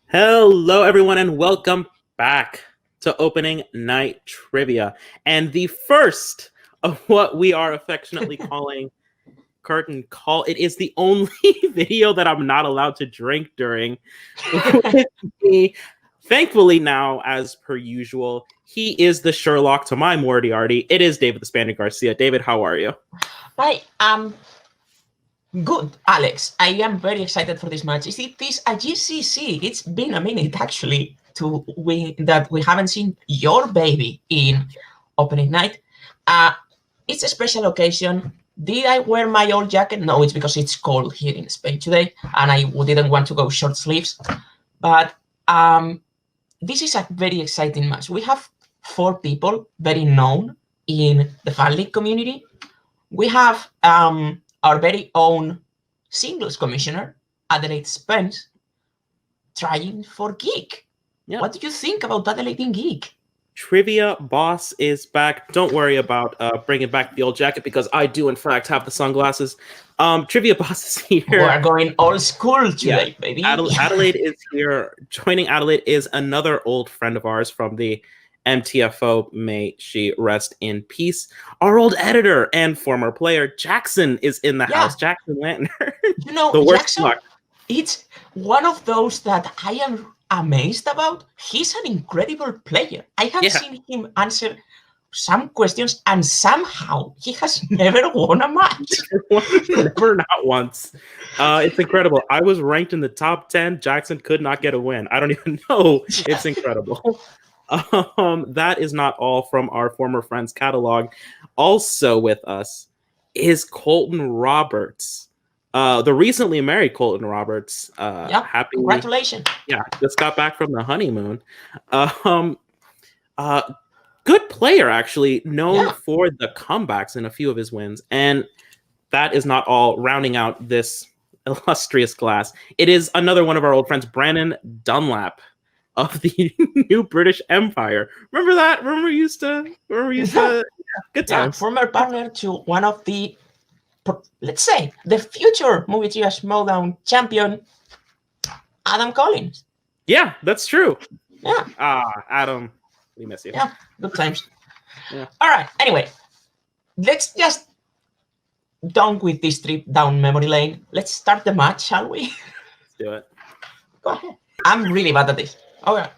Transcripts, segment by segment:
Hello, everyone, and welcome back to opening night trivia. And the first of what we are affectionately calling curtain call. It is the only video that I'm not allowed to drink during. With me, thankfully, now, as per usual, he is the Sherlock to my Moriarty. It is David the Spaniard Garcia. David, how are you? I am good, Alex. I am very excited for this match. Is it this a GCC? It's been a minute actually that we haven't seen your baby in opening night. It's a special occasion. Did I wear my old jacket? No, it's because it's cold here in Spain today, and I didn't want to go short sleeves. But this is a very exciting match. We have 4 people very known in the fan league community. We have our very own singles commissioner, Adelaide Spence, trying for Geek. Yep. What do you think about Adelaide in Geek? Trivia Boss is back. Don't worry about bringing back the old jacket because I do, in fact, have the sunglasses. Trivia Boss is here. We're going old school today, baby. Adelaide is here. Joining Adelaide is another old friend of ours from the MTFO. May she rest in peace. Our old editor and former player, Jackson, is in the house. Jackson Lantner. You know, the worst Jackson, luck. It's one of those that I am amazed about. He's an incredible player. I have seen him answer some questions, and somehow he has never won a match. Never, not once. It's incredible. I was ranked in the top 10. Jackson could not get a win. I don't even know. It's incredible. That is not all from our former friends catalog. Also with us is Colton Roberts. The recently married Colton Roberts. Happy congratulations. Yeah, just got back from the honeymoon. Good player, actually, known for the comebacks in a few of his wins. And that is not all. Rounding out this illustrious class, it is another one of our old friends, Brandon Dunlap of the New British Empire. Remember that? Remember we used to good times. Former partner to one of the, let's say, the future Movie Trivia Smalldown champion, Adam Collins. Yeah, that's true. Yeah. Adam, we miss you. Yeah, good times. All right. Anyway, let's just done with this trip down memory lane. Let's start the match, shall we? Let's do it. Go ahead. I'm really bad at this. Okay.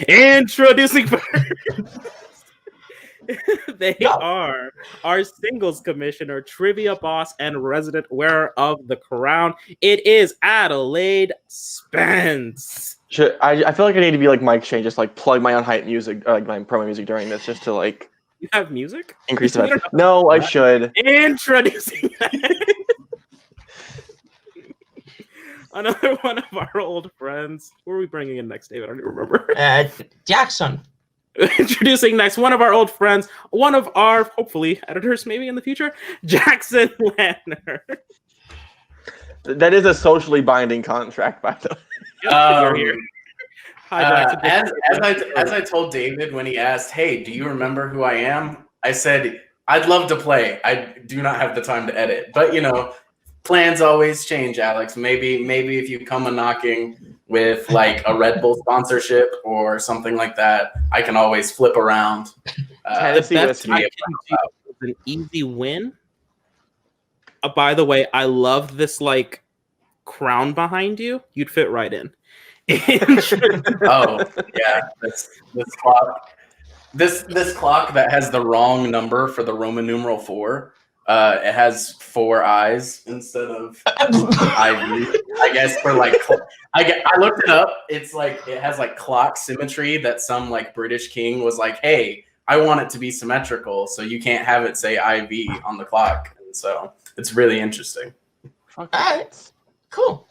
Introducing first. They are our singles commissioner, trivia boss, and resident wearer of the crown. It is Adelaide Spence. I feel like I need to be like Mike Shane, just like plug my own hype music, like my promo music during this, just to like. You have music? Increase the. No, I should. Introducing. Another one of our old friends. Who are we bringing in next, David? I don't even remember. Jackson. Introducing next, one of our old friends, one of our, hopefully, editors maybe in the future, Jackson Lantner. That is a socially binding contract, by the way. Hi, Jackson. As I told David when he asked, hey, do you remember who I am? I said, I'd love to play. I do not have the time to edit. But, you know, plans always change, Alex. Maybe if you come knocking with like a Red Bull sponsorship or something like that, I can always flip around. The best I can do is an easy win. By the way, I love this like crown behind you. You'd fit right in. Oh yeah, this clock. This clock that has the wrong number for the Roman numeral 4. It has 4 eyes instead of I guess for like I looked it up. It's like it has like clock symmetry that some like British king was like, hey, I want it to be symmetrical, so you can't have it say IV on the clock. And so it's really interesting. All right, cool.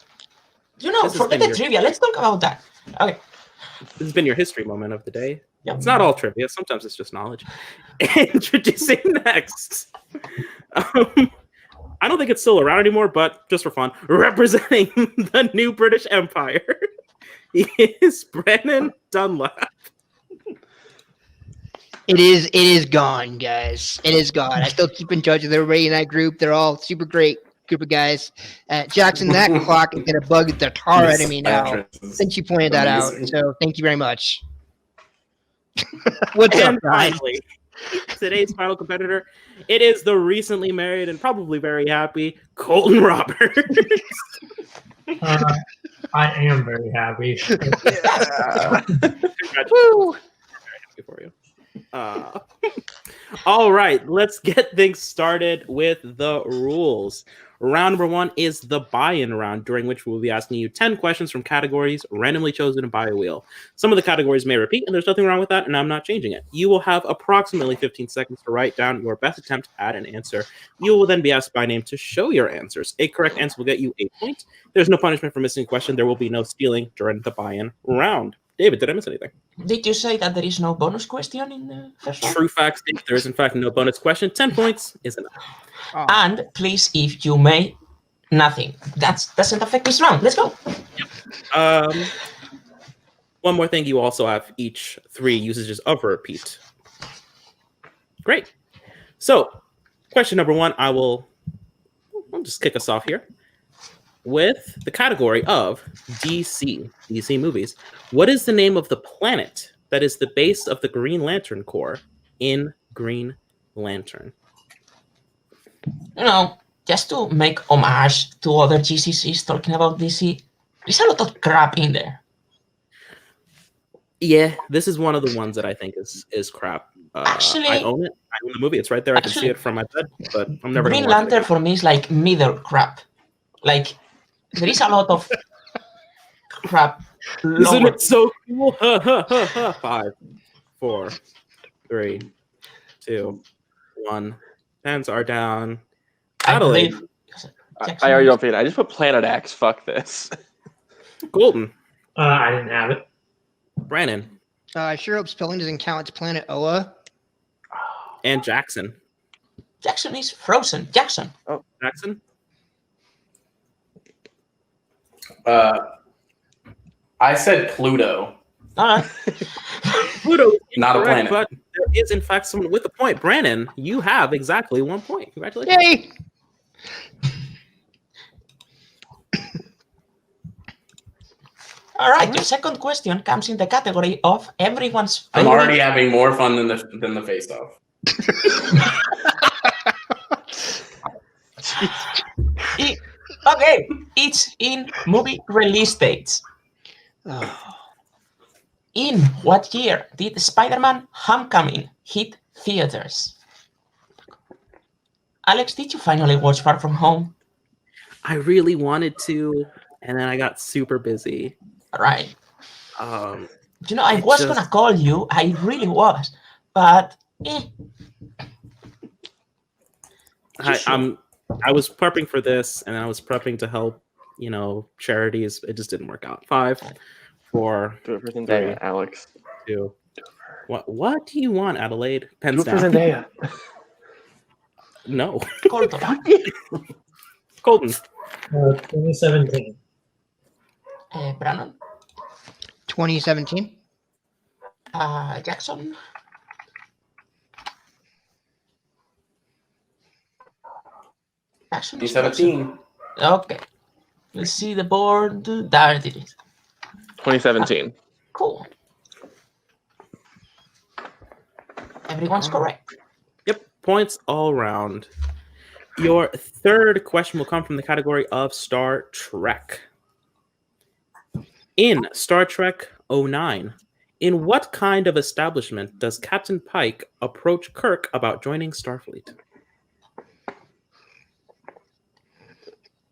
You know, forget the trivia. Let's talk about that. Okay. This has been your history moment of the day. Yep. It's not all trivia. Sometimes it's just knowledge. Introducing next. I don't think it's still around anymore, but just for fun, representing the New British Empire is Brandon Dunlap. It is gone, guys. It is gone. I still keep in touch with everybody in that group. They're all super great. group of guys. Jackson, that clock is going to bug the tar out of me now. Since you pointed that out, so thank you very much. What's up, And guys? finally, today's final competitor, it is the recently married and probably very happy Colton Roberts. I am very happy. Woo! Happy for you. All right, let's get things started with the rules. Round number 1 is the buy-in round, during which we'll be asking you 10 questions from categories randomly chosen by a wheel. Some of the categories may repeat, and there's nothing wrong with that, and I'm not changing it. You will have approximately 15 seconds to write down your best attempt at an answer. You will then be asked by name to show your answers. A correct answer will get you a point. There's no punishment for missing a question. There will be no stealing during the buy-in round. David, did I miss anything? Did you say that there is no bonus question in the first one? True fact, there is in fact no bonus question. 10 points is enough. Oh. And please, if you may, nothing. That doesn't affect this round. Let's go. One more thing, you also have each 3 usages of repeat. Great. So, question number 1, I'll just kick us off here with the category of DC movies. What is the name of the planet that is the base of the Green Lantern Corps in Green Lantern? You know, just to make homage to other GCCs talking about DC, there's a lot of crap in there. Yeah, this is one of the ones that I think is crap. Actually, I own it. I own the movie. It's right there. I can see it from my bed, but I'm never Green going to watch Lantern it. for me is like middle crap. Like, there is a lot of crap. Isn't lower. it so cool? 5, 4, 3, 2, 1. Pens are down. I Adelaide. believe- I already don't feel it. I just put Planet X. Fuck this. Golden. I didn't have it. Brandon. I sure hope spelling doesn't count. It's Planet Oa. And Jackson. Jackson is frozen. Jackson. Jackson? I said Pluto. All right. Pluto is Not a incorrect, planet. but there is in fact someone with a point. Brandon, you have exactly 1 point. Congratulations. Yay! All right. Your second question comes in the category of everyone's I'm favorite. already having more fun than the face off. Okay, it's in movie release dates. Oh. In what year did Spider-Man Homecoming hit theaters? Alex, did you finally watch Far From Home? I really wanted to, and then I got super busy. All right. You You know, I was gonna call you. I really was, but I was prepping for this, and I was prepping to help, charities. It just didn't work out. 5, 4, Do it for Zendaya, Alex. 2. What do you want, Adelaide? Do Pens it for down. Zendaya. No. Colton. Colton. 2017. Brandon. 2017. Jackson. Jackson. 2017. Okay. Let's see the board. There it is. 2017. Cool. Everyone's correct. Yep, points all around. Your third question will come from the category of Star Trek. In Star Trek 09, in what kind of establishment does Captain Pike approach Kirk about joining Starfleet?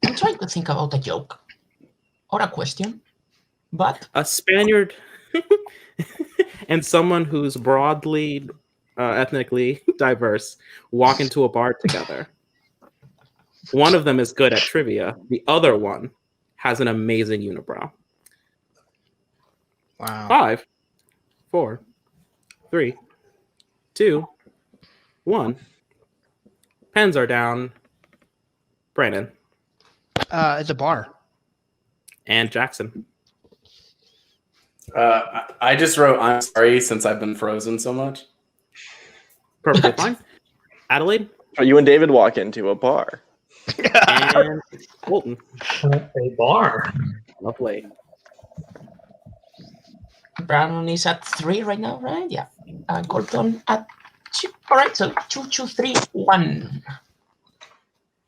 I'm trying to think about a joke or a question, but A Spaniard and someone who's broadly ethnically diverse walk into a bar together. One of them is good at trivia. The other one has an amazing unibrow. Wow. 5, 4, 3, 2, 1. Pens are down. Brandon It's a bar. and Jackson. I just wrote I'm sorry since I've been frozen so much. Perfectly fine. Adelaide? So you and David walk into a bar. And Colton. A bar. Lovely. Brandon is at 3 right now, right? Yeah. Colton at 2. All right, so 2, 2, 3, 1.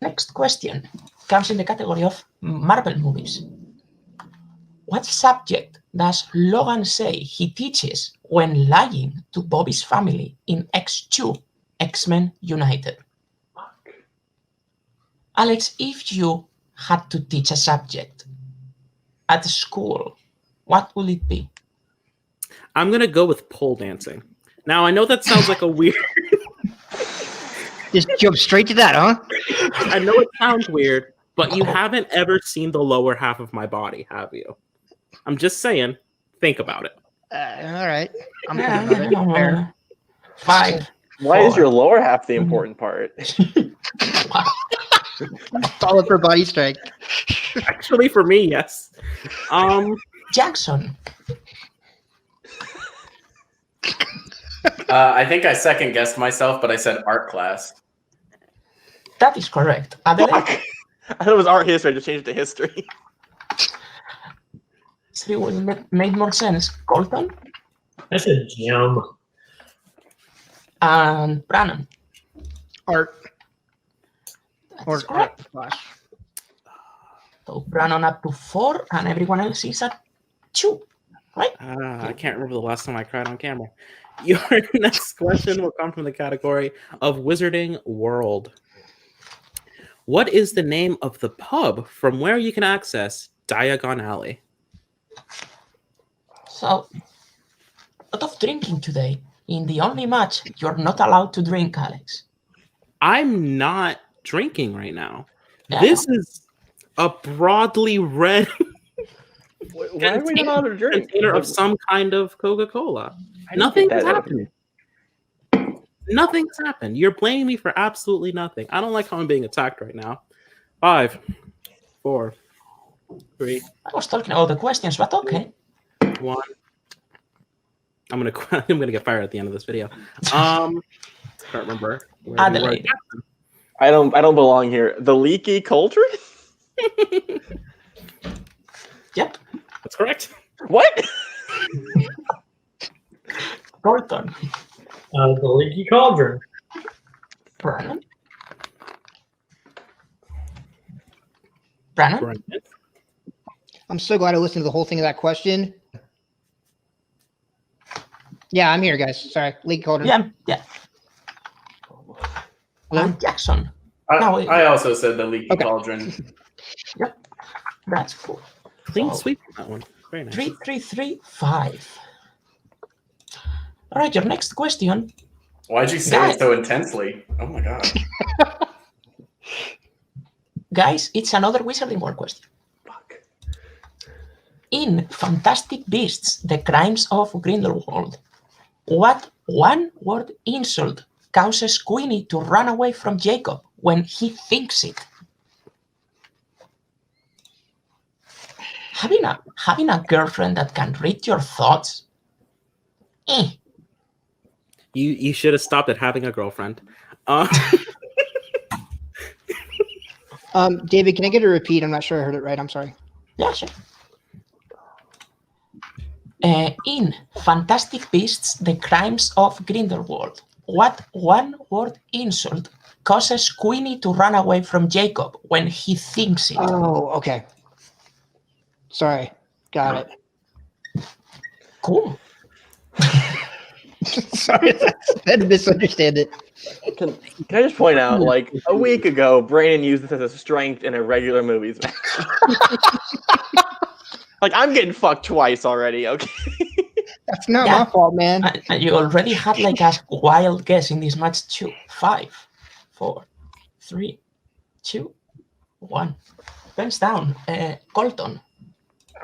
Next question comes in the category of Marvel movies. What subject does Logan say he teaches when lying to Bobby's family in X2, X-Men United? Alex, if you had to teach a subject at school, what will it be? I'm gonna go with pole dancing. Now I know that sounds like a weird. Just jump straight to that, huh? I know it sounds weird, but you haven't ever seen the lower half of my body, have you? I'm just saying. Think about it. All right. I'm thinking about it. Fair. 5. Why is 4. your lower half the important part? It's all up for body strength. Actually, for me, yes. Jackson. I think I second guessed myself, but I said art class. That is correct. Adelaide? Fuck. I thought it was art history. I just changed it to history. 3 would make more sense. Colton I said gym. and Brannon. Art. That Or is correct. art class. So Brannon up to 4, and everyone else is at 2. Right? I can't remember the last time I cried on camera. Your next question will come from the category of Wizarding World. What is the name of the pub from where you can access Diagon Alley? So, a lot of drinking today. In the only match, you're not allowed to drink, Alex. I'm not drinking right now. Yeah. This is a broadly red Why are we not allowed to drink? container of some kind of Coca-Cola. I didn't Nothing's get that. happened. Nothing's happened. You're blaming me for absolutely nothing. I don't like how I'm being attacked right now. 5, 4, 3, I was talking about the questions, but okay. 1. I'm gonna get fired at the end of this video. Can't remember. where we were. Adelaide. I don't belong here. The leaky cauldron? Yep. That's correct. What? Colton. The leaky cauldron. Brannon. Brannon. Brian. I'm so glad I listened to the whole thing of that question. Yeah, I'm here, guys. Sorry. League Cauldron. Yeah. Hello? And Jackson. No, I also said the leaky Okay. cauldron. That's cool. Clean So, sweep on that one. Very nice. 3, 3, 3, 5. All right, your next question. Why'd you say it so intensely? Oh my god. Guys, it's another Wizarding World question. Fuck. In Fantastic Beasts, The Crimes of Grindelwald, what one-word insult causes Queenie to run away from Jacob when he thinks it? Having a girlfriend that can read your thoughts? You should have stopped at having a girlfriend. David, can I get a repeat? I'm not sure I heard it right. I'm sorry. Yeah, sure. In Fantastic Beasts, The Crimes of Grindelwald, what one-word insult causes Queenie to run away from Jacob when he thinks it? Oh, okay. Sorry. Got it. Cool. Sorry, I had to misunderstand it. Can I just point out, like, a week ago, Brandon used this as a strength in a regular movies match. Like, I'm getting fucked twice already, okay? That's not Yeah. my fault, man. And you already had like a wild guess in this match too. 5, 4, 3, 2, 1. Pens down. Colton.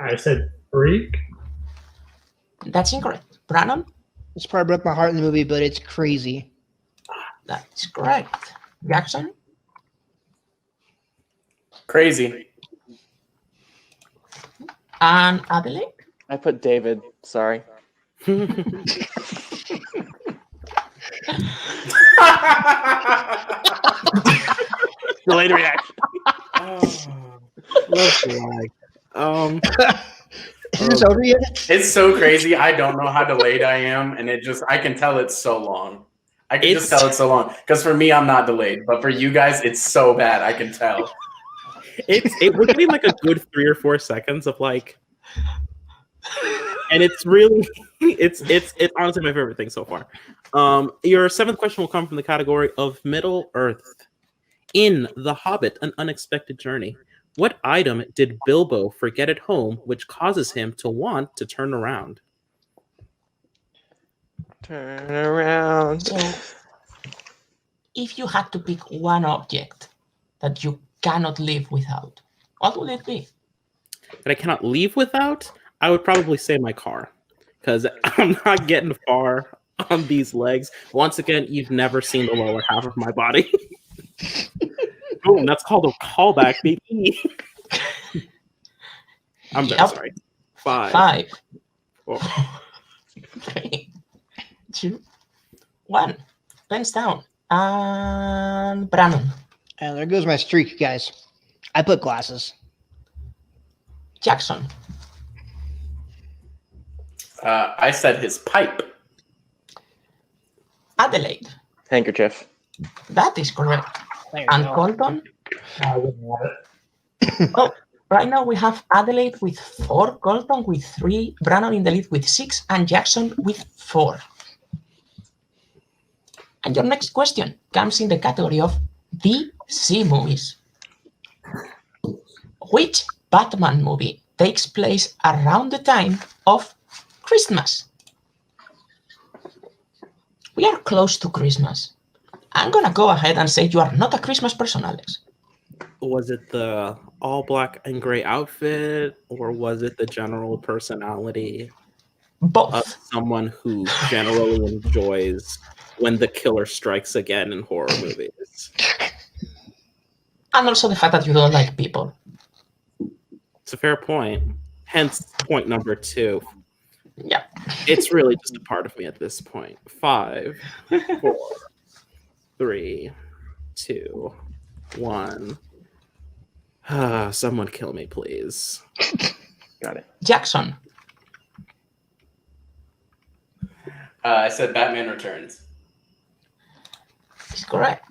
I said freak. That's incorrect. Brannon. This part broke my heart in the movie, but it's crazy. That's correct. Jackson. Crazy. And Adelaide. I put David. Sorry. Delayed reaction. Oh, love the lag. Is this over yet? It's so crazy. I don't know how delayed I am, and I can tell it's so long. I can just tell it's so long. Because for me, I'm not delayed, but for you guys, it's so bad. I can tell. We're getting like a good 3 or 4 seconds of like, and it's really it's honestly my favorite thing so far. Your 7th question will come from the category of Middle Earth. In The Hobbit: An Unexpected Journey, what item did Bilbo forget at home which causes him to want to turn around? Turn around. So, if you had to pick one object that you cannot live without, what would it be? That I cannot leave without? I would probably say my car, because I'm not getting far on these legs. Once again, you've never seen the lower half of my body. Boom, that's called a callback, baby. I'm very sorry. 5, 4. 3, 2, 1. Pens down. And Brannon. And there goes my streak, guys. I put glasses. Jackson. I said his pipe. Adelaide. Handkerchief. That is correct. There you And go. Colton. I wouldn't have it. Oh, right now we have Adelaide with 4, Colton with 3, Brannon in the lead with 6, and Jackson with 4. And your next question comes in the category of DC movies. Which Batman movie takes place around the time of Christmas? We are close to Christmas. I'm gonna go ahead and say you are not a Christmas person, Alex. Was it the all black and gray outfit, or was it the general personality of Both. someone who generally enjoys when the killer strikes again in horror movies? And also the fact that you don't like people. It's a fair point. Hence point number 2. Yeah. It's really just a part of me at this point. 5, 4, 3, 2, 1. Someone kill me, please. Got it. Jackson. I said Batman Returns. Is correct.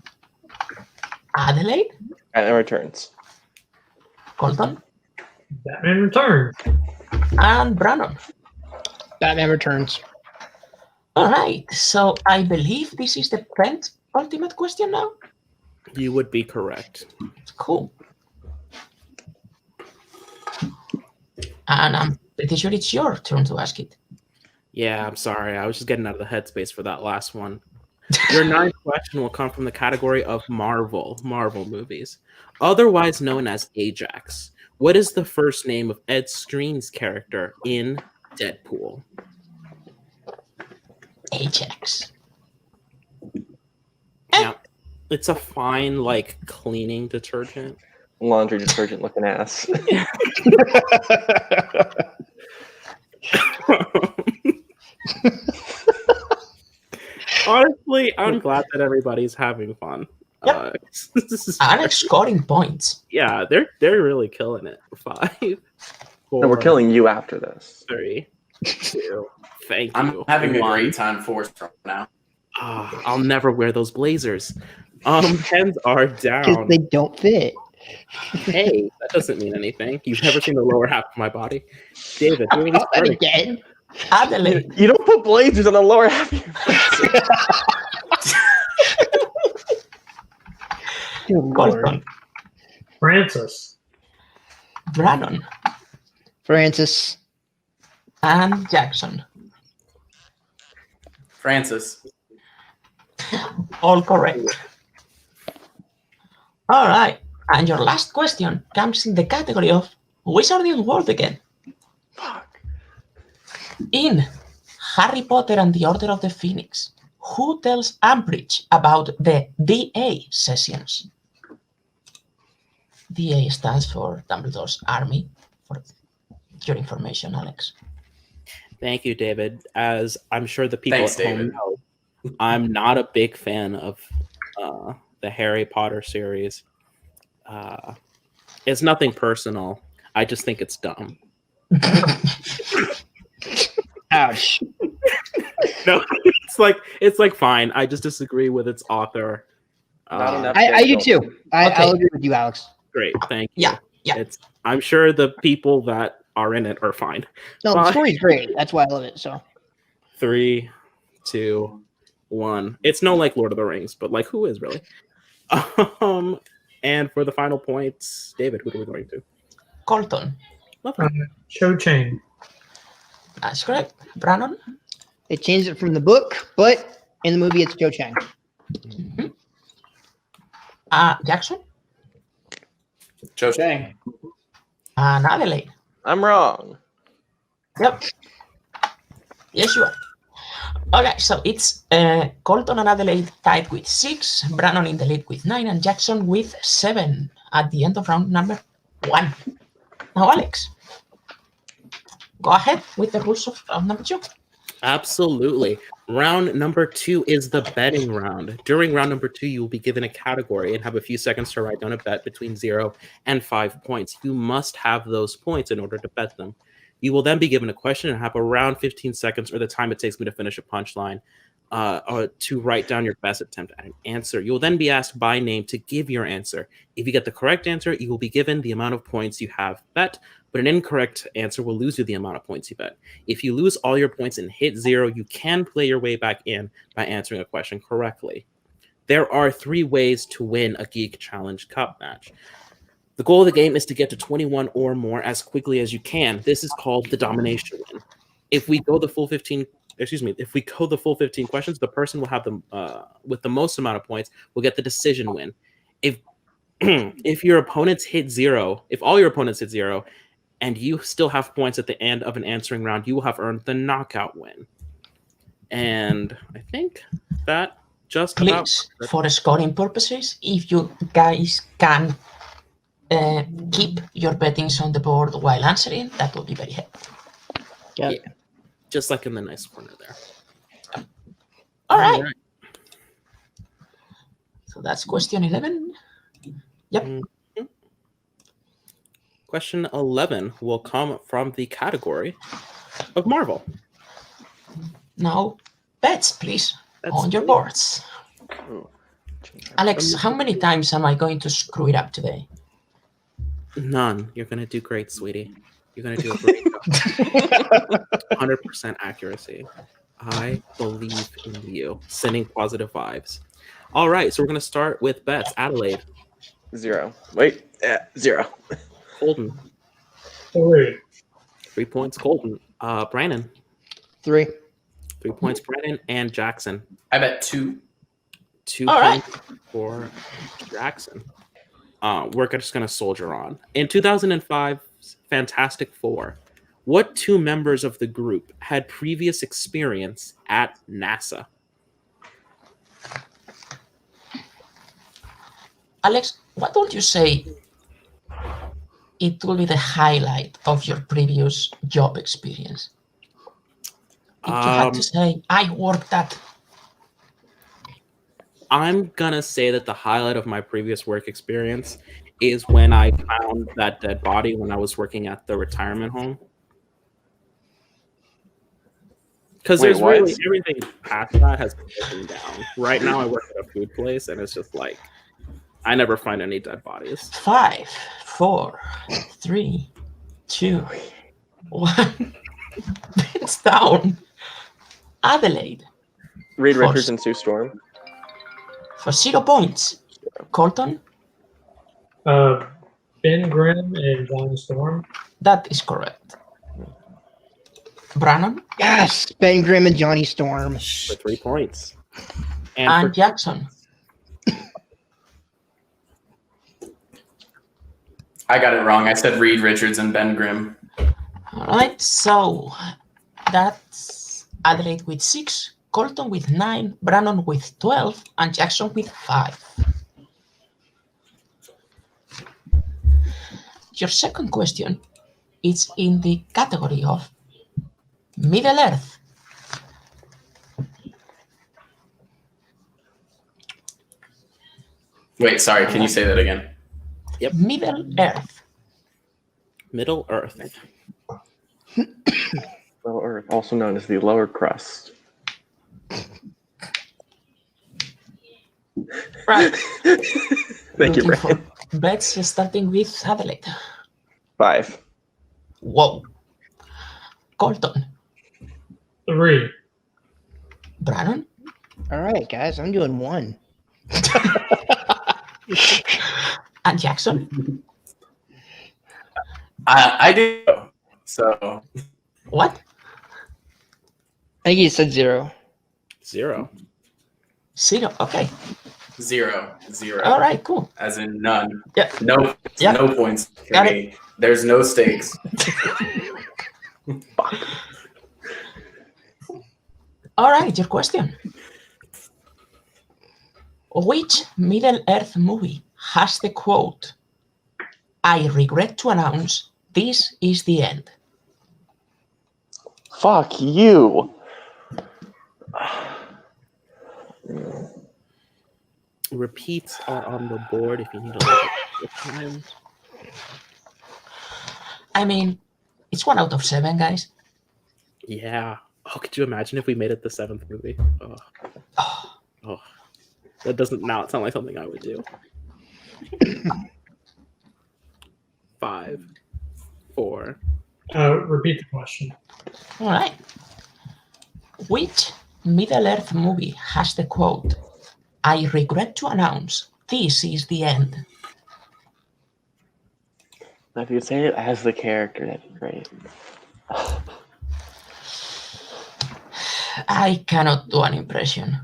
Adelaide. Batman Returns. Colton. Batman Returns. And Brannon. Batman Returns. All right. So I believe this is the 10th ultimate question now. You would be correct. Cool. And I'm pretty sure it's your turn to ask it. Yeah, I'm sorry. I was just getting out of the headspace for that last one. Your 9th question will come from the category of Marvel movies, otherwise known as Ajax. What is the first name of Ed Skrein's character in Deadpool? Ajax. Now, it's a fine, like, cleaning detergent. Laundry detergent looking ass. Honestly, I'm glad that everybody's having fun. Yep. This is Alex scoring points. yeah, they're really killing it. 5, 4, No, we're killing you after this. 3, 2. Thank I'm you. having a 1. great time forced right now. I'll never wear those blazers. Pens are Because down. they don't fit. Hey, that doesn't mean anything. You've never seen the lower half of my body. David, who are you And starting? again. Adelaide. You don't put blazers on the lower half of your face. Good Lord. Colton. Francis. Brannon. Francis. And Jackson. Francis. All correct. All right. And your last question comes in the category of Wizarding World again. Fuck. In Harry Potter and the Order of the Phoenix, who tells Umbridge about the DA sessions? DA stands for Dumbledore's Army, for your information, Alex. Thank you, David. As I'm sure the people Thanks, at home David. know, I'm not a big fan of the Harry Potter series. It's nothing personal. I just think it's dumb. Ouch. No, it's like fine. I just disagree with its author. Not enough. I do too. I'll Okay. agree with you, Alex. Great, thank you. Yeah. I'm sure the people that are in it are fine. No, the Fine. story's great. That's why I love it. So 3, 2, 1. It's no like Lord of the Rings, but like who is really? And for the final points, David, who are we going to? Colton. Lovely. Cho Chang. That's correct. Brannon. they changed it from the book, but in the movie it's Cho Chang. Jackson. Cho Chang. And Adelaide. I'm wrong. Yep. Yes, you are. Okay, so it's Colton and Adelaide tied with 6, Brannon in the lead with 9, and Jackson with 7 at the end of round number 1. Now, Alex, go ahead with the rules of round number 2. Absolutely. Round number 2 is the betting round. During round number 2, you will be given a category and have a few seconds to write down a bet between 0 and 5 points. You must have those points in order to bet them. You will then be given a question and have around 15 seconds or the time it takes me to finish a punchline to write down your best attempt at an answer. You will then be asked by name to give your answer. If you get the correct answer, you will be given the amount of points you have bet, but an incorrect answer will lose you the amount of points you bet. If you lose all your points and hit 0, you can play your way back in by answering a question correctly. There are 3 ways to win a Geek Challenge Cup match. The goal of the game is to get to 21 or more as quickly as you can. This is called the domination win. If we go the full 15 questions, the person will have them with the most amount of points will get the decision win. If your opponents hit 0, if all your opponents hit 0, and you still have points at the end of an answering round, you will have earned the knockout win. And I think that just Please, for scoring purposes, if you guys can keep your bettings on the board while answering, that will be very helpful. Yeah. Just like in the nice corner there. All right. So that's question 11. Yep. Mm-hmm. Question 11 will come from the category of Marvel. Now, bets, please, Bets, on your please. boards. Ooh. Alex, how many times am I going to screw it up today? None. You're going to do great, sweetie. You're going to do a great job. 100% accuracy. I believe in you. Sending positive vibes. All right, so we're going to start with bets. Adelaide. 0. Wait. 0. Colton. 3. 3 points, Colton. Brandon. 3. 3 points, Brandon. And Jackson. I bet 2. 2 All right. points for Jackson. We're just going to soldier on. In 2005's Fantastic Four, what 2 members of the group had previous experience at NASA? Alex, what would you say it will be the highlight of your previous job experience? If you had to say, I worked at... I'm going to say that the highlight of my previous work experience is when I found that dead body when I was working at the retirement home. Because there's what? really everything past that has been broken down. Right now I work at a food place and it's just like, I never find any dead bodies. 5, 4, 3, 2, 1. It's down. Adelaide. Reed Force. Richards and Sue Storm. For 0 points. Colton. Ben Grimm and Johnny Storm. That is correct. Brannon. Yes, Ben Grimm and Johnny Storm. For 3 points. And for Jackson. I got it wrong. I said Reed Richards and Ben Grimm. All right, so that's Adelaide with 6, Colton with 9, Brannon with 12, and Jackson with 5. Your second question is in the category of Middle Earth. Wait, sorry. Can you say that again? Yep. Middle Earth. Middle Earth. Middle Earth, also known as the lower crust. Right. Thank you, Looking for Brandon. bets starting with Adelaide. 5. Whoa. Colton. 3. Brannon. All right, guys, I'm doing 1. And Jackson. I do. So What? I think you said 0. 0. 0. Okay. 0. All right, cool. As in none. Yeah. No. Yeah. No points for Got me. There's no stakes. All right, your question. Which Middle Earth movie has the quote, "I regret to announce this is the end"? Fuck you. Repeats are on the board if you need a little bit of time. I mean, it's 1 out of 7, guys. Yeah. Oh, could you imagine if we made it the 7th movie? Oh. That doesn't now sound like something I would do. 5, 4. Repeat the question. All right. Which Middle Earth movie has the quote, "I regret to announce this is the end"? Now, if you say it as the character, that'd be great. I cannot do an impression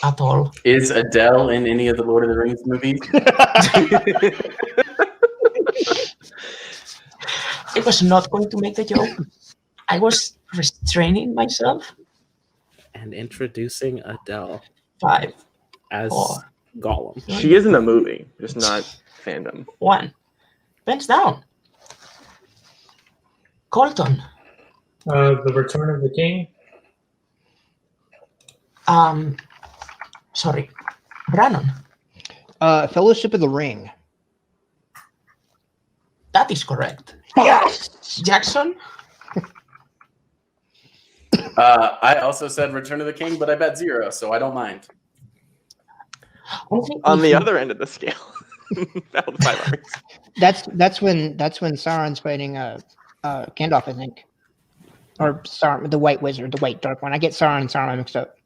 at all. Is Adele in any of the Lord of the Rings movies? I was not going to make the joke. I was restraining myself. And introducing Adele 5, as 4, Gollum. She is in the movie, just not fandom. 1. Pens down. Colton. The Return of the King. Sorry. Brannon. Fellowship of the Ring. That is correct. Yes. Jackson. I also said Return of the King, but I bet 0, so I don't mind. On the other end of the scale. That was 5 hours. That's when Sauron's fighting Gandalf, I think, or Sauron, the White Wizard, the White Dark One. I get Sauron and Saruman mixed up.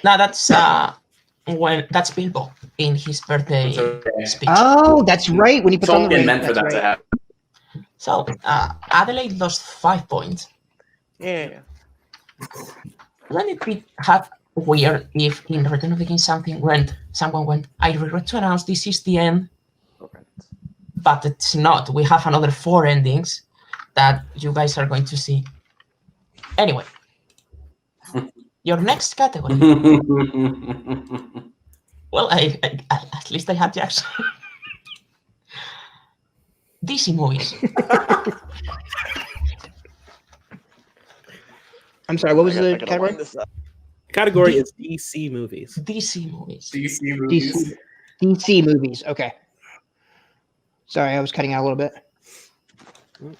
No, that's that's Bilbo in his birthday It's okay. speech. Oh, that's right. When he puts on the Tolkien ring. meant for That's that to right. happen. So Adelaide lost 5 points. Yeah. Wouldn't it be half weird if in Return of the King someone went, "I regret to announce this is the end," but it's not. We have another 4 endings that you guys are going to see. Anyway, your next category. Well, at least I had Jackson. DC movies. I'm sorry. What was I the gotta category? line this up. Category is DC movies. DC movies. DC movies. DC movies. Okay. Sorry, I was cutting out a little bit.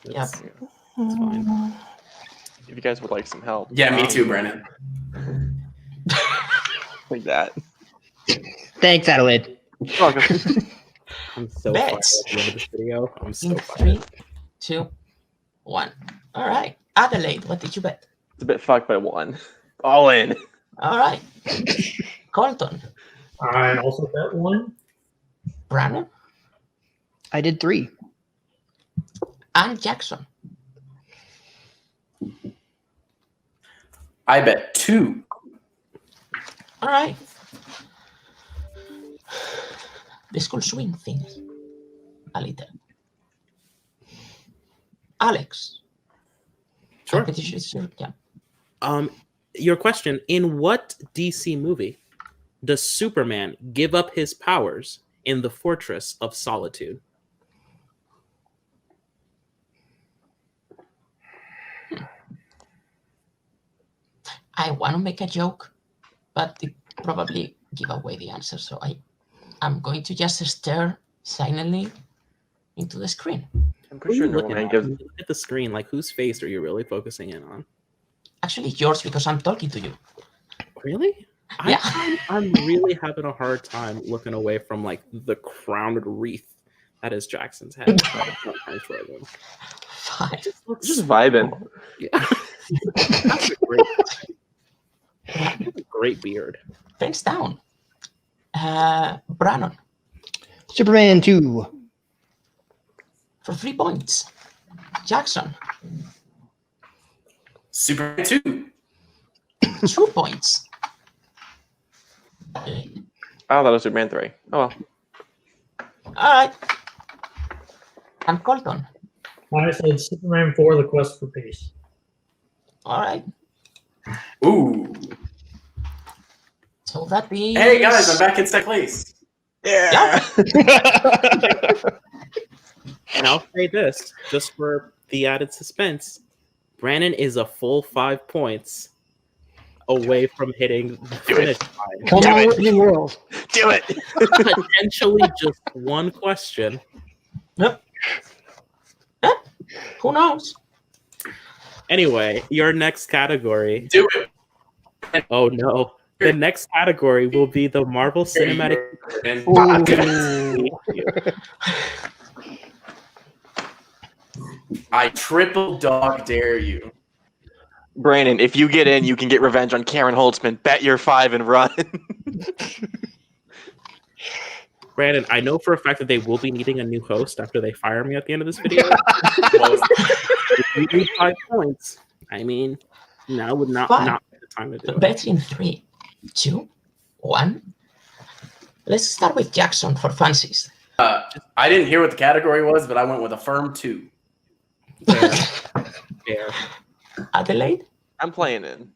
Yeah. It's fine. If you guys would like some help. Yeah, me too, Brandon. Like that. Thanks, Adelaide. I'm so Bets. fired at the end of this video. I'm so In fired. 3, 2, 1. All right. Adelaide, what did you bet? It's a bit fucked by 1. All in. All right. Colton. I also bet 1. Brannon. I did 3. And Jackson. I bet 2. All right. This could swing things a little. Alex. Sure. Yeah. Your question: in what DC movie does Superman give up his powers in the Fortress of Solitude? I want to make a joke, but it probably give away the answer. So I'm going to just stare silently into the screen. I'm Who pretty are sure you normal looking man at? gives. When you look at the screen, like whose face are you really focusing in on? Actually, yours because I'm talking to you. Really? Yeah. I'm really having a hard time looking away from like the crowned wreath that is Jackson's head. I'm struggling. 5. It just looks Just vibing. Yeah. That's a great, that's a great beard. Pens down. Brannon Superman 2. for 3 points. Jackson, Superman 2. 2 points. I thought it was Superman 3. Oh well. All right. And Colton. I said Superman 4, The Quest for Peace. All right. Ooh. So that is. Hey guys, I'm back in second place. Yeah. And I'll say this, just for the added suspense, Brandon is a full 5 points away from hitting the finish line. Come on, Wizarding World. Do it. Potentially just one question. Yep. Who knows? Anyway, your next category. Do it. Oh no. The next category will be the Marvel Cinematic. And I triple dog dare you. Brandon, if you get in, you can get revenge on Karen Holtzman. Bet your 5 and run. Brandon, I know for a fact that they will be needing a new host after they fire me at the end of this video. If you need 5 points, I mean, now would not be the time to do it. Bet in 3, 2, 1. Let's start with Jackson for fancies. I didn't hear what the category was, but I went with a firm 2. Fair. Adelaide, I'm playing in.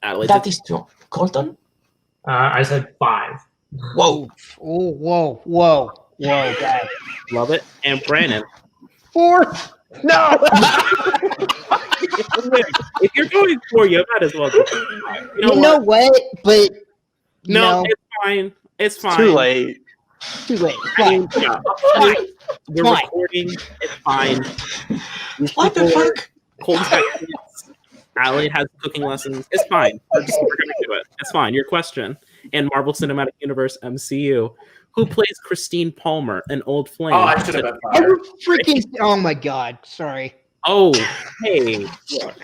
Adelaide, that is 2. Colton, I said 5. whoa. Oh, whoa, guys. love it. And Brandon, 4. No. if you're going 4, you might as well. You know what? But No, no, it's fine. It's fine. Too late. too late. I mean, yeah. Fine. We're Fine. recording. It's fine. These What the people are- fuck? Colton's got kids. Adelaide has cooking lessons. It's fine. We're gonna do it. It's fine. Your question. In Marvel Cinematic Universe MCU, who plays Christine Palmer, an old flame? Oh, I should have been Oh, fired. freaking! Oh my God! Sorry. Oh, hey. Look.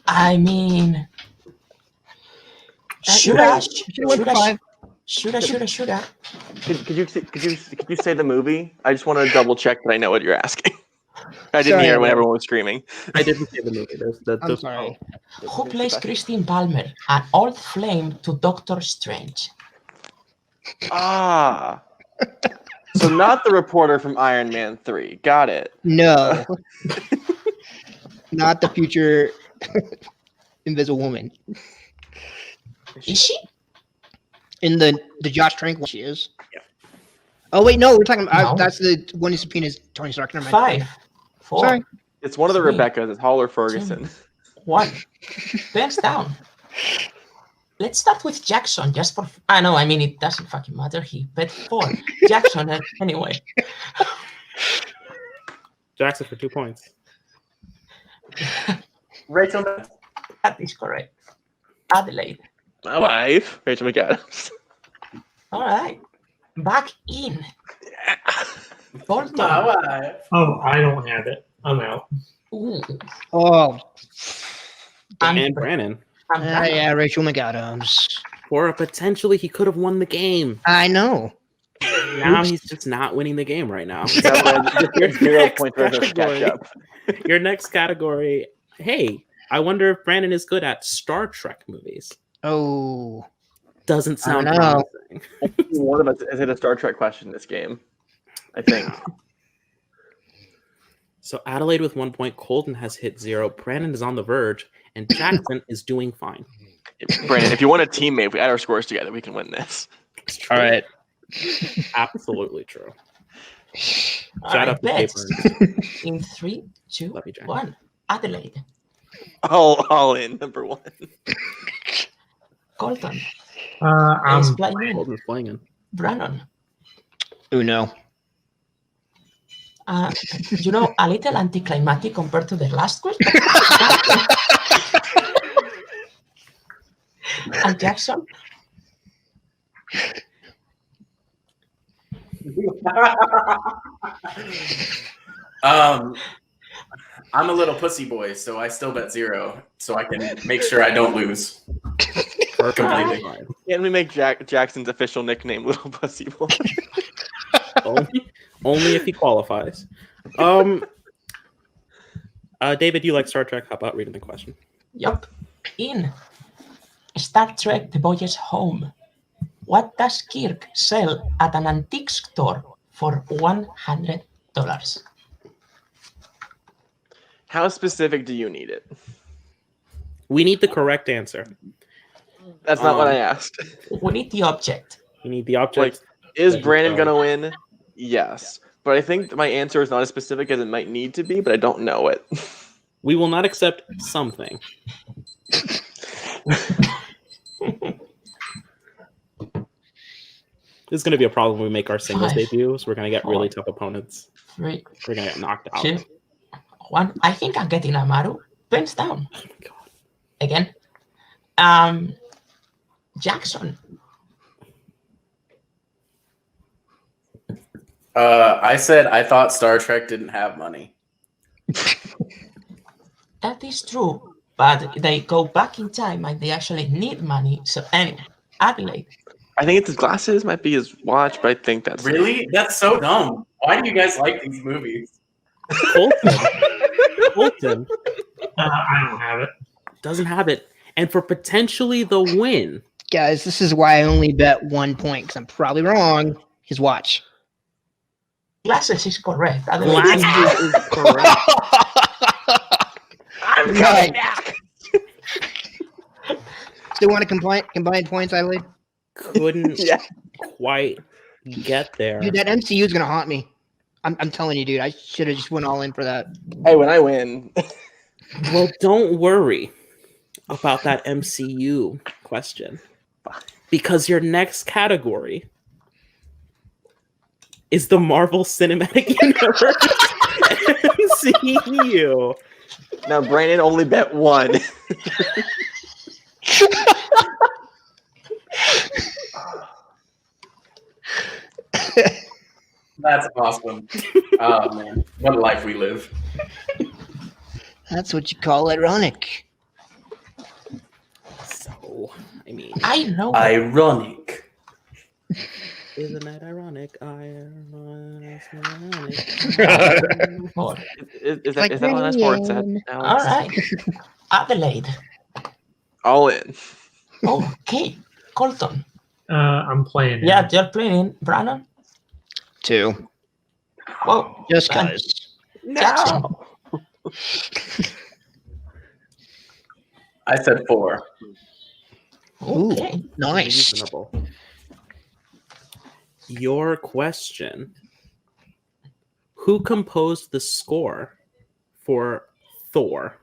I mean, shoulda. Could you say the movie? I just want to double check that I know what you're asking. I didn't Sorry, hear it when man. everyone was screaming. I didn't see the movie. I'm sorry. Who plays Christine Palmer, an old flame to Doctor Strange? Ah. So not the reporter from Iron Man 3. Got it. No. Not the future Invisible Woman. Is she? In the Josh Trank one, she is. Yeah. Oh wait, no, we're talking about No. that's the one who subpoenas Tony Stark. Never mind. 5, 4, Sorry. It's one of the 3, Rebeccas. It's Hall or Ferguson. 1. Pens down. Let's start with Jackson, just for. I know, I mean, it doesn't fucking matter. He bet 4. Jackson, anyway. Jackson for 2 points. Rachel, That is correct. Adelaide. My wife, Rachel McAdams. All right. Back in. Colton. my wife. Oh, I don't have it. I'm out. Ooh. Oh, And Brandon. And Brandon. yeah, Rachel McAdams. Or potentially he could have won the game. I know. Now he's just not winning the game right now. Your 0 points for the catch up. Your next category. Hey, I wonder if Brandon is good at Star Trek movies. Oh, Doesn't sound I know. promising. One of us has hit a Star Trek question this game, I think. So Adelaide with 1 point, Colton has hit 0, Brandon is on the verge, and Jackson is doing fine. Brandon, if you want a teammate, if we add our scores together, we can win this. All right. Absolutely true. All Shout right, out to bets. Papers. In 3, 2, Love you, Jack. 1. Adelaide. All in, number 1. Colton. I'm Is playing in. Colton's playing in. Brannon. Uno. You know, a little anticlimactic compared to the last question. And Jackson, I'm a little pussy boy, so I still bet 0, so I can make sure I don't lose. Completely. Can we make Jackson's official nickname Little Pussy Boy? Only if he qualifies. David, you like Star Trek? How about reading the question? yup. In Star Trek The Voyage Home, what does Kirk sell at an antique store for $100? How specific do you need it? We need the correct answer. That's not what I asked. We need the object. You need the object. Is that you Brandon sell. gonna win? Yes. But I think my answer is not as specific as it might need to be, but I don't know it. We will not accept something. This is going to be a problem when we make our singles 5, debuts. We're going to get really tough opponents. 3, We're going to get knocked out. 2, 1. I think I'm getting Amaru. Pens down. Oh my God. Again. Jackson. I said I thought Star Trek didn't have money. That is true, but they go back in time and they actually need money. So anyway, Adelaide. I think it's his glasses, might be his watch, but I think that's Really? That's so dumb. Why do you guys like these movies? Colton I don't have it. doesn't have it. And for potentially the win, Guys, this is why I only bet 1 point because I'm probably wrong. His watch. Glasses is correct. Adelaide. Glasses is correct. I'm Right. coming back. Still want to combine points, Adelaide? Couldn't Yeah. quite get there. Dude, that MCU is gonna haunt me. I'm telling you, dude. I should have just went all in for that. Hey, when I win. Well, don't worry about that MCU question. Because your next category is the Marvel Cinematic Universe MCU. Now Brandon only bet 1. That's awesome. Oh man, what a life we live. That's what you call ironic. So, I mean, I know. Ironic. isn't that ironic? Ironic. Four. Is that what that's for? It's that, All Alex? right. Adelaide. All in. Okay. Colton. I'm playing. Yeah, you're playing. Brandon. 2. Whoa. Just cause. Jackson. I said 4. Okay. Nice. Reasonable. Your question: who composed the score for Thor?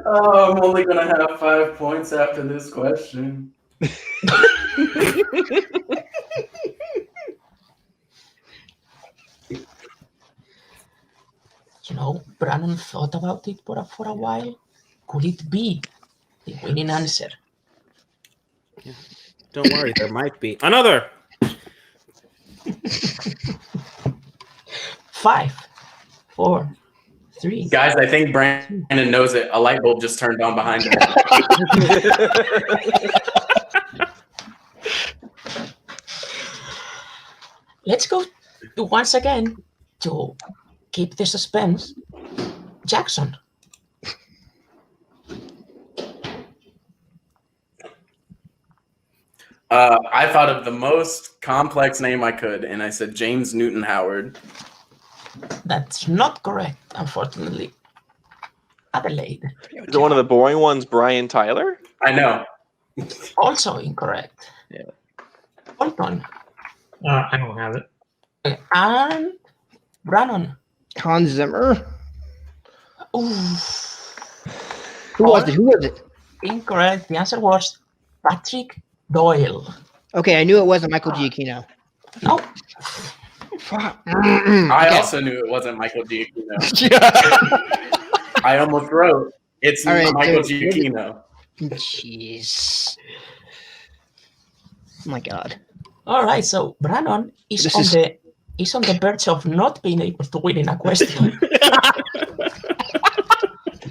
Oh, I'm only gonna have 5 points after this question. You know, Brandon thought about it for a while. Could it be the winning answer? Don't worry, there might be another. 5, 4, 3. Guys, I think Brandon knows it. A light bulb just turned on behind him. Let's go once again to keep the suspense. Jackson. I thought of the most complex name I could, and I said James Newton Howard. That's not correct, unfortunately. Adelaide. Is it one of the boring ones, Brian Tyler? I know. Also incorrect. Yeah. Colton. I don't have it. And Brandon. Hans Zimmer. Ooh. Who was it? Incorrect. The answer was Patrick Doyle. Okay, I knew it wasn't Michael Giacchino. No. I Okay. also knew it wasn't Michael Giacchino. I almost wrote, it's All right, Michael so- Giacchino. Jeez. Oh my god. All right, so Brannon is This on is- the verge of not being able to win in a question.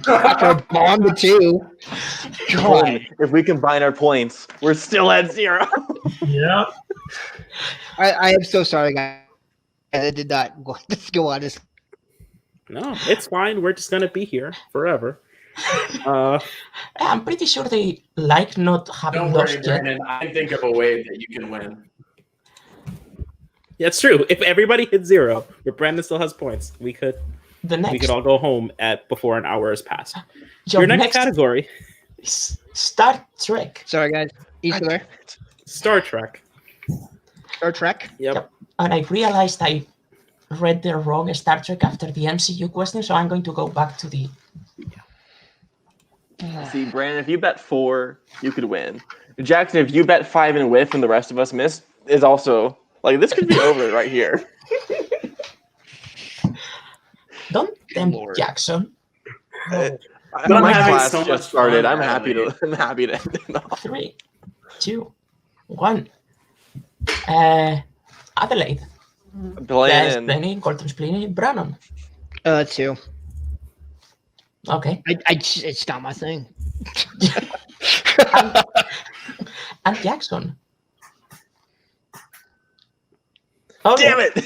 After bomb the two. Colton, if we combine our points, we're still at 0. Yeah. I am so sorry, guys. I did not go on this. No, it's fine. We're just gonna be here forever. I'm pretty sure they like not having Don't lost worry, yet. Brandon. I can think of a way that you can win. Yeah, it's true. If everybody hit 0, but Brandon still has points, we could The we next, could all go home at before an hour has passed. your Your next next category, is Star Trek. Sorry, guys. You still there? Star Trek. Star Trek. Yep. And I realized I read the wrong Star Trek after the MCU question, so I'm going to go back to the. See, Brandon, if you bet 4, you could win. Jackson, if you bet 5 and whiff and the rest of us miss, is also like this could be over right here. Don't tempt Lord. Jackson. My having class so much just started. fun, I'm happy to. Ellie. I'm happy to end it off. 3, 2, 1. Adelaide. There's Playing. plenty. Colton's plenty. Brannon. 2. Okay. It's not my thing. And Jackson. Oh, Damn it!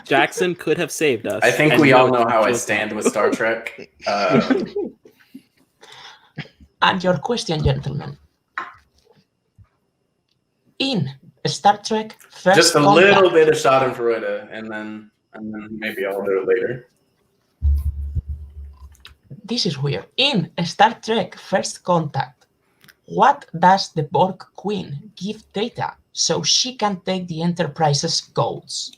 Jackson could have saved us. I think and we no all know how I chose- stand with Star Trek. And your question, gentlemen. In Star Trek First Just a Contact, little bit of Schadenfreude, and then maybe I'll do it later. This is weird. In Star Trek First Contact, what does the Borg Queen give Data so she can take the Enterprise's codes?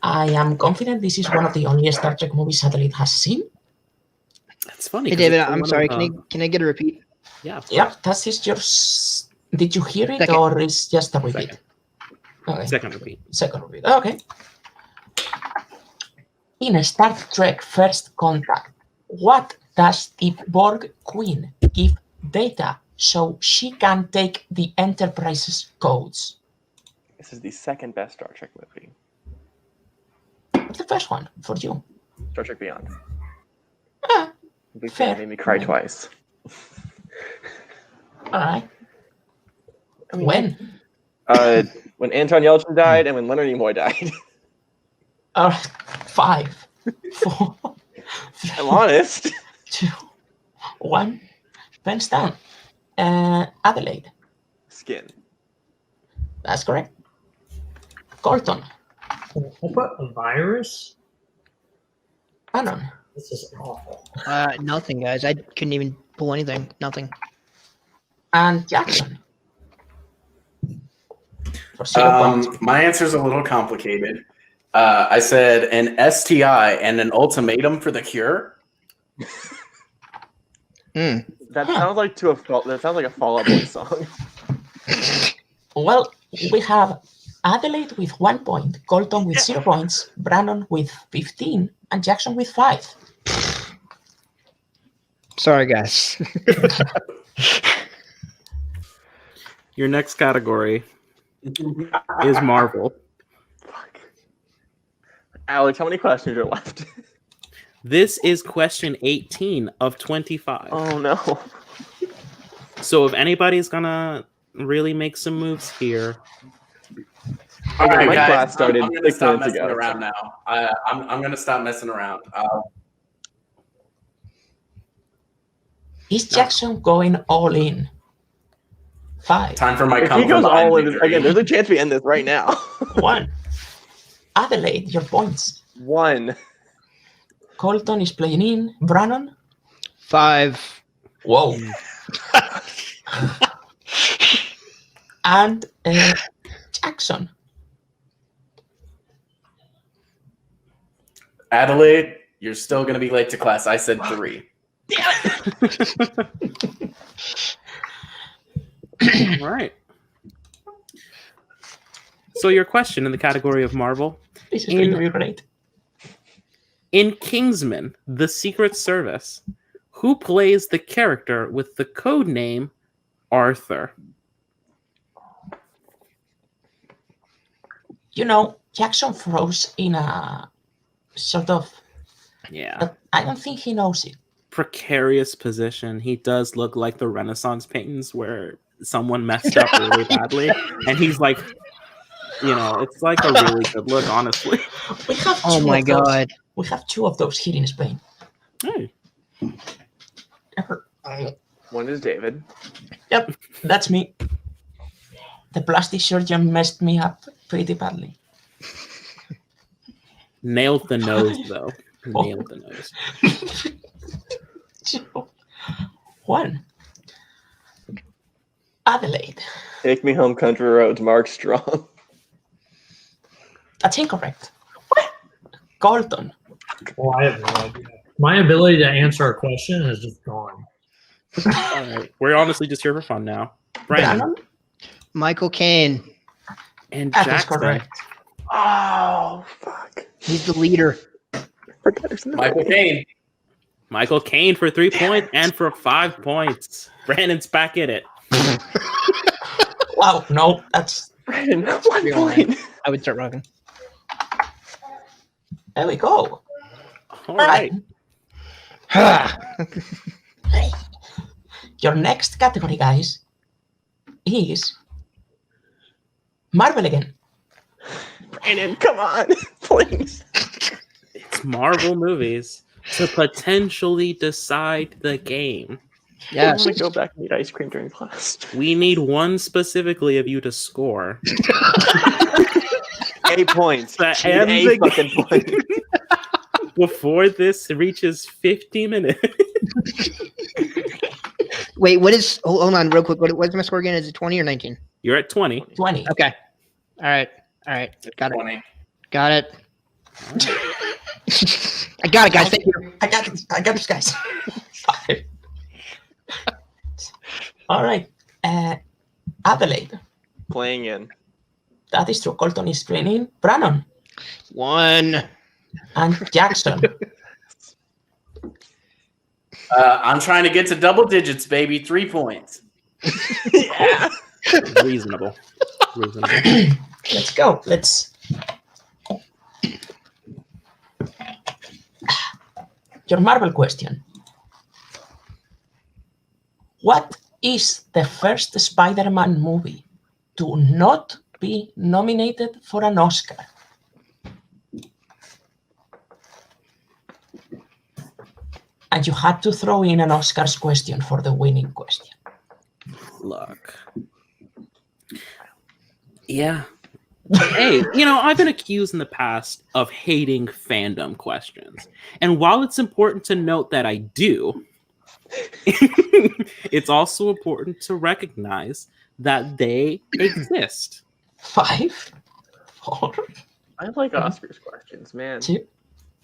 I am confident this is one of the only Star Trek movies Satellite has seen. That's funny. Hey, 'cause David, it's I'm one sorry. of, Can I get a repeat? Yeah. of Yeah, course. that is yours. Did you hear it Second. or is just a repeat? Second. Okay. Second repeat. Second repeat. Okay. In Star Trek First Contact, what does the Borg Queen give Data so she can take the Enterprise's codes? This is the second best Star Trek movie. The first one for you. Star Trek Beyond. Ah, Big fair. fan, made me cry twice. all right. I mean, When? When Anton Yelchin died and when Leonard Nimoy died. All right. 5, 4, 3, I'm honest. 2, 1. Pens down. Adelaide. Skin. That's correct. Colton. What a virus? Anon. This is awful. Nothing, guys. I couldn't even pull anything. Nothing. And Jackson. For 0 points. My answer's a little complicated. I said an STI and an ultimatum for the cure. Hmm. That sounds like that sounds like a Fall Out Boy song. Well, we have Adelaide with 1 point, Colton with 0 points, Brannon with 15, and Jackson with 5. Sorry, guys. Your next category is Marvel. Fuck. Alex, how many questions are left? This is question 18 of 25. Oh no. So if anybody's gonna really make some moves here, All right, my guys, class started I'm gonna 6 stop minutes messing ago. around now. I'm gonna stop messing around. Is Jackson going all in? 5, Time for my If come he goes from behind all in, victory. again, there's a chance we end this right now. 1. Adelaide, your points. 1. Colton is playing in. Brannon? 5. Whoa. And Jackson. Adelaide, you're still gonna be late to class. I said 3. All right. So your question in the category of Marvel. This is going to be great. In Kingsman, The Secret Service, who plays the character with the code name Arthur? You know, Jackson froze in a sort of. Yeah. But I don't think he knows it. Precarious position. He does look like the Renaissance paintings where someone messed up really badly, and he's like, it's like a really good look, honestly. We have Oh my god. We have 2 of those here in Spain. Hey. One is David. Yep, that's me. The plastic surgeon messed me up pretty badly. Nailed the nose, though. Nailed the nose. 1. Adelaide. Take Me Home Country Roads, Mark Strong. That's incorrect. What? Colton. Oh, I have no idea. My ability to answer a question is just gone. All right. We're honestly just here for fun now. Brandon Brandon? Michael Caine. and That is Jackson. correct. Oh, fuck. He's the leader. Forgot his name. Michael Caine. Michael Caine for 3 points and for 5 points. Brandon's back in it. Wow, no, that's. Brandon, 1 point. I would start rocking. There we go. All right. Your next category, guys, is Marvel again. Brandon, come on, please. It's Marvel movies to potentially decide the game. I Yes. want to go back and eat ice cream during class. We need one specifically of you to score. 8 points. That Need ends a the fucking game. point. Before this reaches 50 minutes. Wait, what is? Hold on, real quick. What's my score again? Is it 20 or 19? You're at 20. 20. Okay. All right. Got it. 20. Got it. I got it, guys. Thank you. I got this, guys. 5. All right. Adelaide. Playing in. That is true. Colton is training. Brannon 1. and Jackson. I'm trying to get to double digits, baby. 3 points. Yeah. Reasonable. Let's go. Let's. Your Marvel question. What is the first Spider-Man movie to not be nominated for an Oscar? And you had to throw in an Oscars question for the winning question. Look. Yeah. Hey, I've been accused in the past of hating fandom questions. And while it's important to note that I do, it's also important to recognize that they exist. 5, 4, I like Oscars questions, man. 2,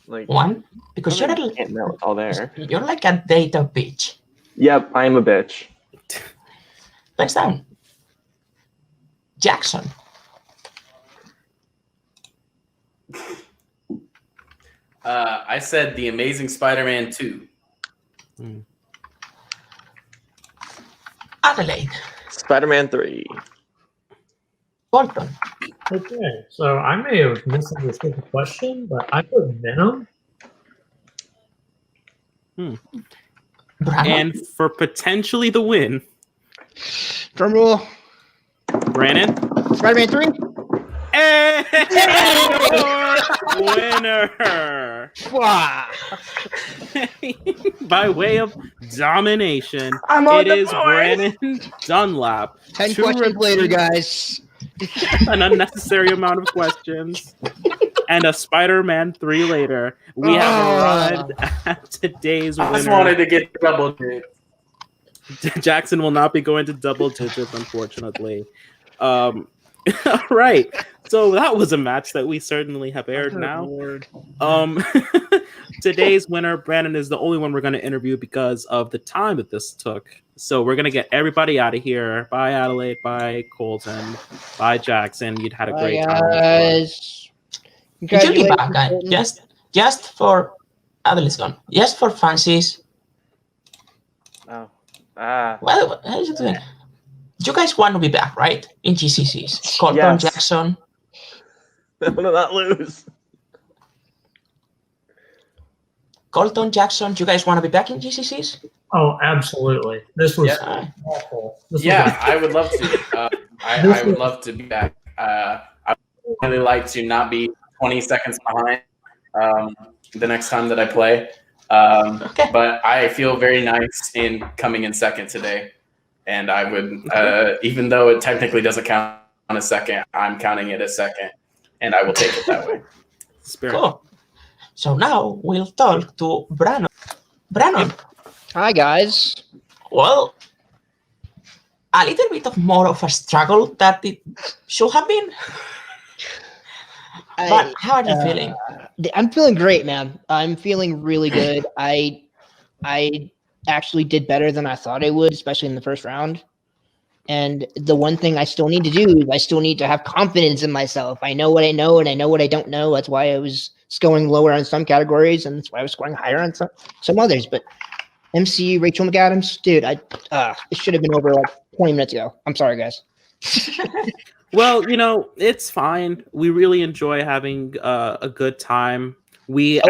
Like 1. Because I can't know it's all there. you're like a data bitch. Yep, I'm a bitch. Thanks down. Jackson. I said The Amazing Spider-Man 2. Adelaide. Spider-Man 3. Colton. Okay, so I may have misunderstood the question, but I put Venom. Brannon. And for potentially the win, Drum roll. Brandon. Spider-Man 3. And winner Wow. by way of domination. I'm on It the is board. Brandon Dunlap. 10 To questions later, repeat guys. an unnecessary amount of questions. And a Spider-Man 3 later. We have arrived at today's I just winner. wanted to get double digits. Jackson will not be going to double digits, unfortunately. All right. So that was a match that we certainly have aired now. today's winner, Brandon, is the only one we're going to interview because of the time that this took. So we're going to get everybody out of here. Bye, Adelaide. Bye, Colton. Bye, Jackson. You'd had a great time. Guys. It should be back, Congratulations, guys. Colton. Just for Adelaide's gone. Just for fancies. Oh. Well, how is it doing? You guys want to be back, right? In GCCs. Colton, Yes. Jackson. I want to not lose. Colton, Jackson, you guys want to be back in GCCs? Oh, absolutely. This was Yeah. awful. This was Yeah, I would love to. I would love to be back. I would really like to not be 20 seconds behind the next time that I play. Okay. But I feel very nice in coming in second today. And I would, even though it technically doesn't count on a second, I'm counting it as second. And I will take it that way. Spirit. Cool. So now we'll talk to Brannon. Brannon, Hi, guys. well, a little bit of more of a struggle that it should have been. But how are you feeling? I'm feeling great, man. I'm feeling really good. I actually did better than I thought I would, especially in the first round. And the one thing I still need to do is I still need to have confidence in myself. I know what I know and I know what I don't know. That's why I was scoring lower on some categories and that's why I was scoring higher on some others. But MC, Rachel McAdams, dude, it should have been over like 20 minutes ago. I'm sorry, guys. Well, it's fine. We really enjoy having a good time. We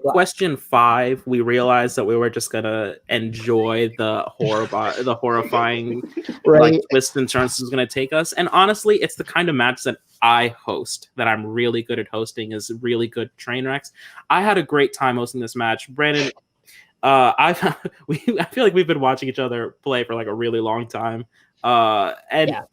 question 5, we realized that we were just gonna enjoy the horrifying Right. twists and turns this is gonna take us. And honestly, it's the kind of match that I host, that I'm really good at hosting, is really good train wrecks. I had a great time hosting this match, Brandon. I feel like we've been watching each other play for like a really long time, and Yeah.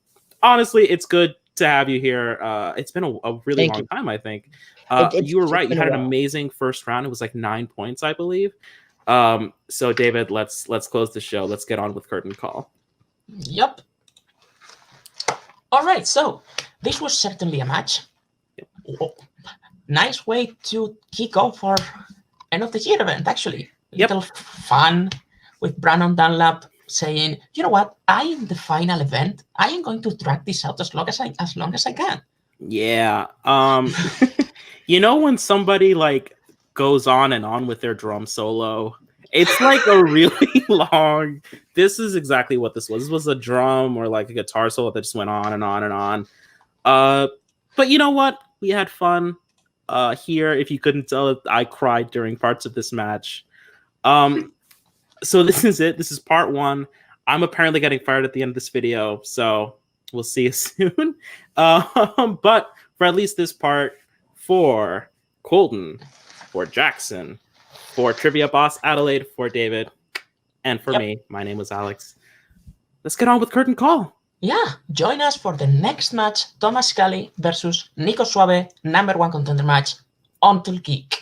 honestly, it's good to have you here. It's been a really Thank long you. time, I think. It's You were right. You been a had an while. amazing first round. It was like 9 points, I believe. So David, let's close the show. Let's get on with curtain call. Yep. All right, so this was certainly a match. Nice way to kick off our end of the year event, actually. Yep. Little fun with Brandon Dunlap saying, you know what, I am the final event. I am going to drag this out as long as I can. Yeah. When somebody like goes on and on with their drum solo, it's like a really long. This is exactly what this was. This was a drum or like a guitar solo that just went on and on and on. But you know what? We had fun here. If you couldn't tell, I cried during parts of this match. So this is it. This is part 1. I'm apparently getting fired at the end of this video, so we'll see you soon. But for at least this part, for Colton, for Jackson, for Trivia Boss Adelaide, for David, and for me, my name was Alex. Let's get on with curtain call. Yeah, join us for the next match, Thomas Scully versus Nico Suave, #1 contender match, Until Geek.